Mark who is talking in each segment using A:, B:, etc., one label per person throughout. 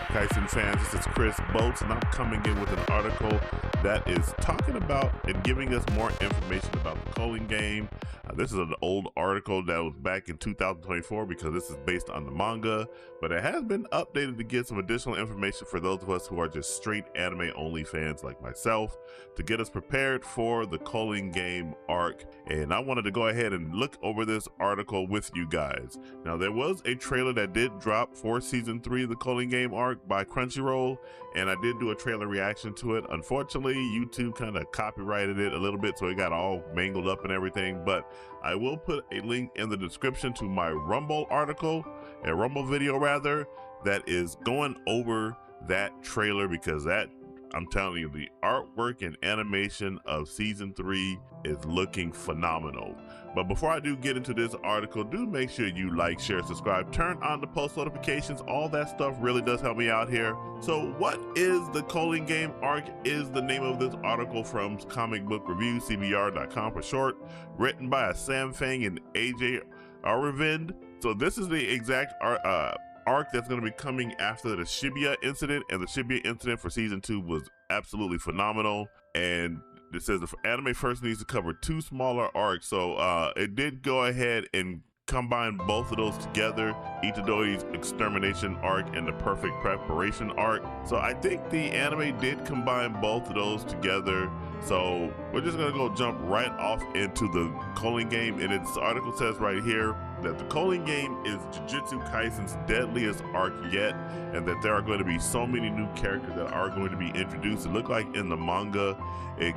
A: Kaisen fans, this is Chris Boats, and I'm coming in with an article that is talking about and giving us more information about the Culling game. This is an old article that was back in 2024 because this is based on the manga, but it has been updated to get some additional information for those of us who are just straight anime only fans like myself, to get us prepared for the Culling Game Arc. And I wanted to go ahead and look over this article with you guys. Now, there was a trailer that did drop for season 3 of the Culling Game Arc by Crunchyroll, and I did do a trailer reaction to it. Unfortunately, YouTube kind of copyrighted it a little bit, so it got all mangled up and everything, but I will put a link in the description to my Rumble article, a Rumble video rather, that is going over that trailer, because that, I'm telling you, the artwork and animation of season 3 is looking phenomenal. But before I do get into this article, do make sure you like, share, subscribe, turn on the post notifications. All that stuff really does help me out here. So what is the Culling Game Arc is the name of this article from Comic Book Review, CBR.com for short, written by Sam Fang and AJ Aravind. So this is the exact arc that's going to be coming after the Shibuya incident, and the Shibuya incident for season 2 was absolutely phenomenal. And it says the anime first needs to cover 2 smaller arcs, so it did go ahead and combine both of those together, Itadori's extermination arc and the perfect preparation arc. So I think the anime did combine both of those together. So we're just gonna go jump right off into the Culling game, and this article says right here that the Culling game is Jujutsu Kaisen's deadliest arc yet, and that there are going to be so many new characters that are going to be introduced. It looked like in the manga, it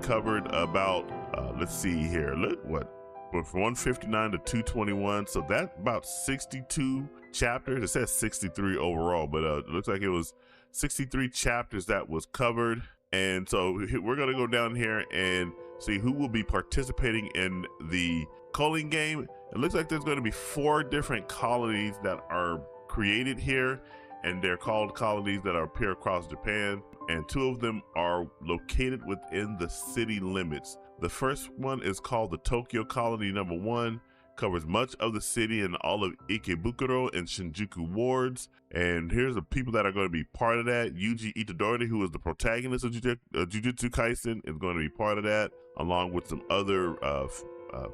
A: covered about, let's see here, look what, from 159 to 221, so that's about 62 chapters. It says 63 overall, but it looks like it was 63 chapters that was covered. And so we're gonna go down here and see who will be participating in the Culling game. It looks like there's going to be 4 different colonies that are created here, and they're called colonies that appear across Japan, and 2 of them are located within the city limits. The first one is called the Tokyo Colony number 1, covers much of the city and all of Ikebukuro and Shinjuku wards. And here's the people that are going to be part of that. Yuji Itadori, who is the protagonist of Jujutsu Kaisen, is going to be part of that, along with some other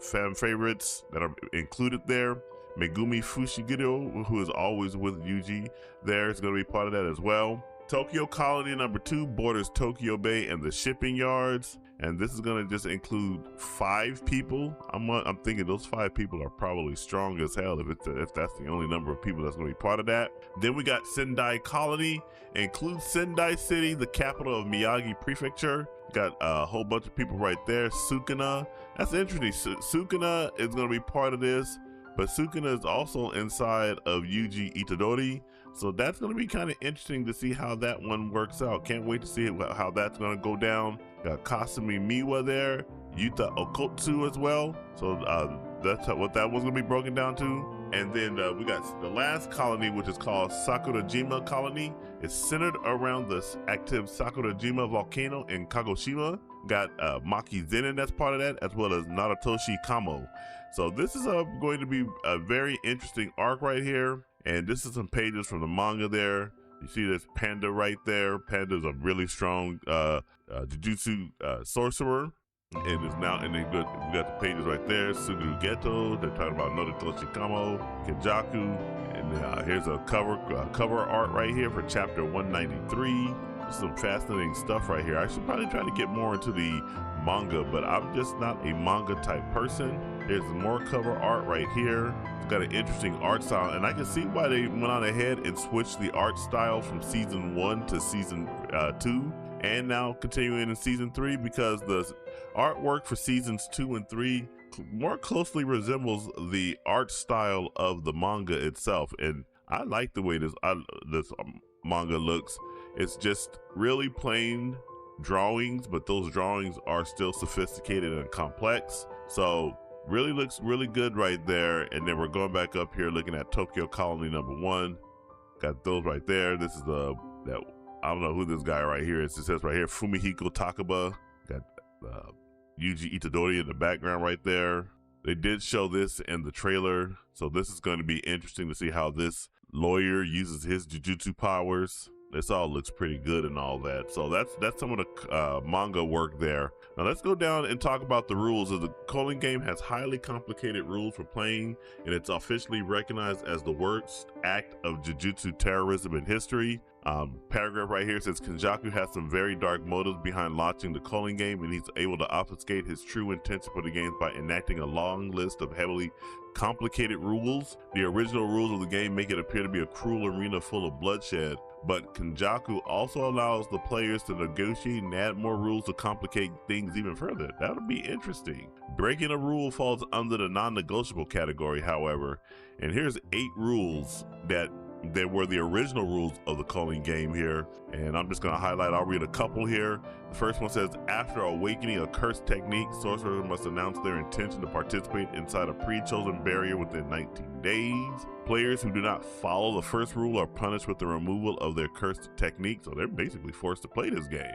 A: fan favorites that are included there. Megumi Fushiguro, who is always with Yuji there, is going to be part of that as well. Tokyo Colony number 2 borders Tokyo Bay and the shipping yards, and this is going to just include 5 people. I'm thinking those 5 people are probably strong as hell if that's the only number of people that's going to be part of that. Then we got Sendai Colony, includes Sendai City, the capital of Miyagi Prefecture. Got a whole bunch of people right there. Sukuna, that's interesting. Sukuna is going to be part of this, but Sukuna is also inside of Yuji Itadori, so that's going to be kind of interesting to see how that one works out. Can't wait to see how that's going to go down. Got Kasumi Miwa there, Yuta Okotsu as well, so that's what that one's going to be broken down to. And then we got the last colony, which is called Sakurajima Colony. It's centered around the active Sakurajima volcano in Kagoshima. Got Maki Zenin that's part of that, as well as Naratoshi Kamo. So this is going to be a very interesting arc right here. And this is some pages from the manga there. You see this Panda right there. Panda's a really strong Jujutsu sorcerer. And it's now, and we got the pages right there. Suguru Geto, they're talking about Naratoshi Kamo, Kenjaku, and here's a cover art right here for chapter 193. Some fascinating stuff right here. I should probably try to get more into the manga, but I'm just not a manga type person. There's more cover art right here. It's got an interesting art style, and I can see why they went on ahead and switched the art style from season 1 to season 2, and now continuing in season 3, because the artwork for seasons 2 and 3 more closely resembles the art style of the manga itself. And I like the way this manga looks. It's just really plain drawings, but those drawings are still sophisticated and complex. So really looks really good right there. And then we're going back up here looking at Tokyo Colony number 1. Got those right there. This is that I don't know who this guy right here is. It says right here Fumihiko Takaba. Got Yuji Itadori in the background right there. They did show this in the trailer, so this is going to be interesting to see how this lawyer uses his jujutsu powers. This all looks pretty good and all that. So that's some of the manga work there. Now let's go down and talk about the rules. The Culling game has highly complicated rules for playing, and it's officially recognized as the worst act of jujutsu terrorism in history. Paragraph right here says Kenjaku has some very dark motives behind launching the Culling game, and he's able to obfuscate his true intention for the game by enacting a long list of heavily complicated rules. The original rules of the game make it appear to be a cruel arena full of bloodshed, but Kenjaku also allows the players to negotiate and add more rules to complicate things even further. That would be interesting. Breaking a rule falls under the non-negotiable category, however, and here's 8 rules that were the original rules of the Culling game here, and I'm just going to highlight. I'll read a couple here. The first one says, after awakening a cursed technique, sorcerers must announce their intention to participate inside a pre-chosen barrier within 19 days. Players who do not follow the first rule are punished with the removal of their cursed technique, so they're basically forced to play this game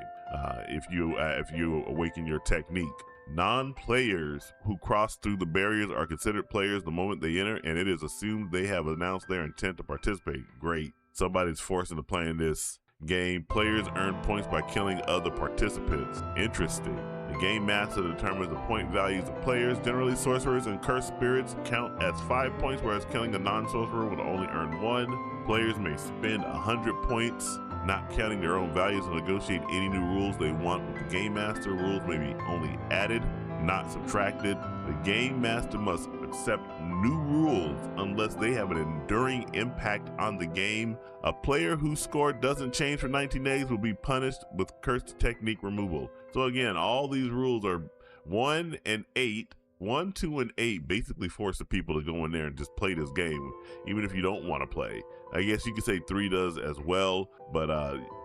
A: if you awaken your technique. Non-players who cross through the barriers are considered players the moment they enter, and it is assumed they have announced their intent to participate. Great. Somebody's forced into playing this game. Players earn points by killing other participants. Interesting. The game master determines the point values of players. Generally, sorcerers and cursed spirits count as 5 points, whereas killing a non-sorcerer would only earn 1. Players may spend 100 points not counting their own values to negotiate any new rules they want with the game master. Rules may be only added, not subtracted. The game master must accept new rules unless they have an enduring impact on the game. A player whose score doesn't change for 19 days will be punished with cursed technique removal. So again, all these rules are 1 and 8. 1, 2, and 8 basically force the people to go in there and just play this game, even if you don't want to play. I guess you could say 3 does as well, but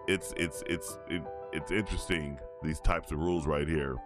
A: it's interesting, these types of rules right here.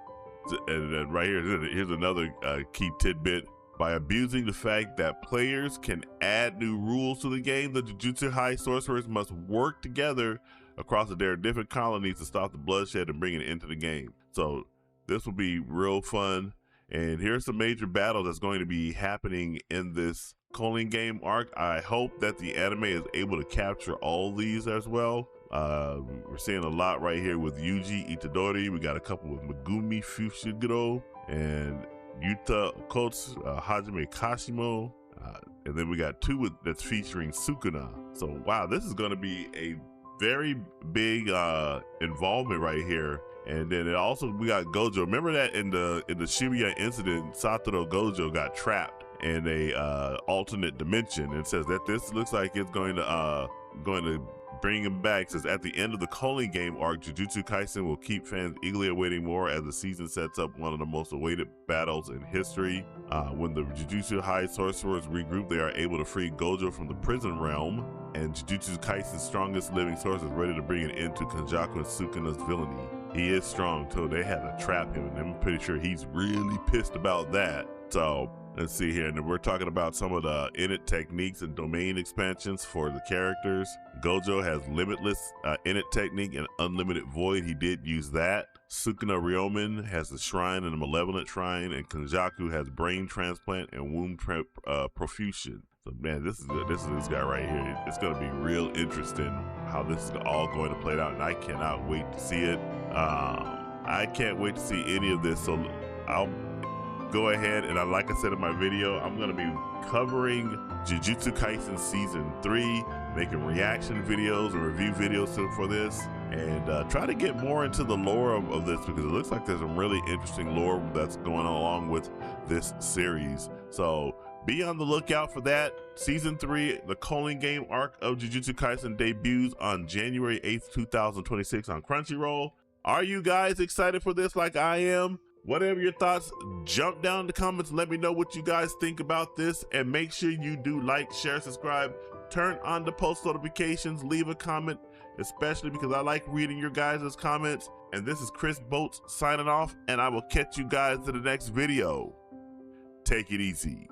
A: And right here, here's another key tidbit. By abusing the fact that players can add new rules to the game, the Jujutsu High sorcerers must work together across their different colonies to stop the bloodshed and bring it into the game. So this will be real fun. And here's some major battles that's going to be happening in this Culling Game Arc. I hope that the anime is able to capture all these as well. We're seeing a lot right here with Yuji Itadori. We got a couple with Megumi Fushiguro and Yuta Okotsu, Hajime Kashimo. And then we got 2 that's featuring Sukuna. So wow, this is going to be a very big involvement right here. And then we got Gojo. Remember that in the Shibuya incident, Satoru Gojo got trapped in a alternate dimension. It says that this looks like it's going to bring him back. It says at the end of the Culling Game Arc, Jujutsu Kaisen will keep fans eagerly awaiting more as the season sets up one of the most awaited battles in history. When the Jujutsu High sorcerers regroup, they are able to free Gojo from the prison realm, and Jujutsu Kaisen's strongest living sorcerer is ready to bring an end to Kenjaku and Sukuna's villainy. He is strong too. They had to trap him, and I'm pretty sure he's really pissed about that. So let's see here. And we're talking about some of the init techniques and domain expansions for the characters. Gojo has limitless init technique and unlimited void. He did use that. Sukuna Ryomen has the shrine and a malevolent shrine, and Kenjaku has brain transplant and womb profusion. So man, this is this guy right here. It's gonna be real interesting how this is all going to play out, and I cannot wait to see it. I can't wait to see any of this. So I'll go ahead and like I said in my video, I'm gonna be covering Jujutsu Kaisen Season 3, making reaction videos and review videos for this, and try to get more into the lore of this, because it looks like there's some really interesting lore that's going along with this series. So be on the lookout for that. Season 3, the Culling Game Arc of Jujutsu Kaisen, debuts on January 8th, 2026 on Crunchyroll. Are you guys excited for this like I am? Whatever your thoughts, jump down in the comments. Let me know what you guys think about this, and make sure you do like, share, subscribe, turn on the post notifications, leave a comment, especially because I like reading your guys' comments. And this is Chris Boats signing off, and I will catch you guys in the next video. Take it easy.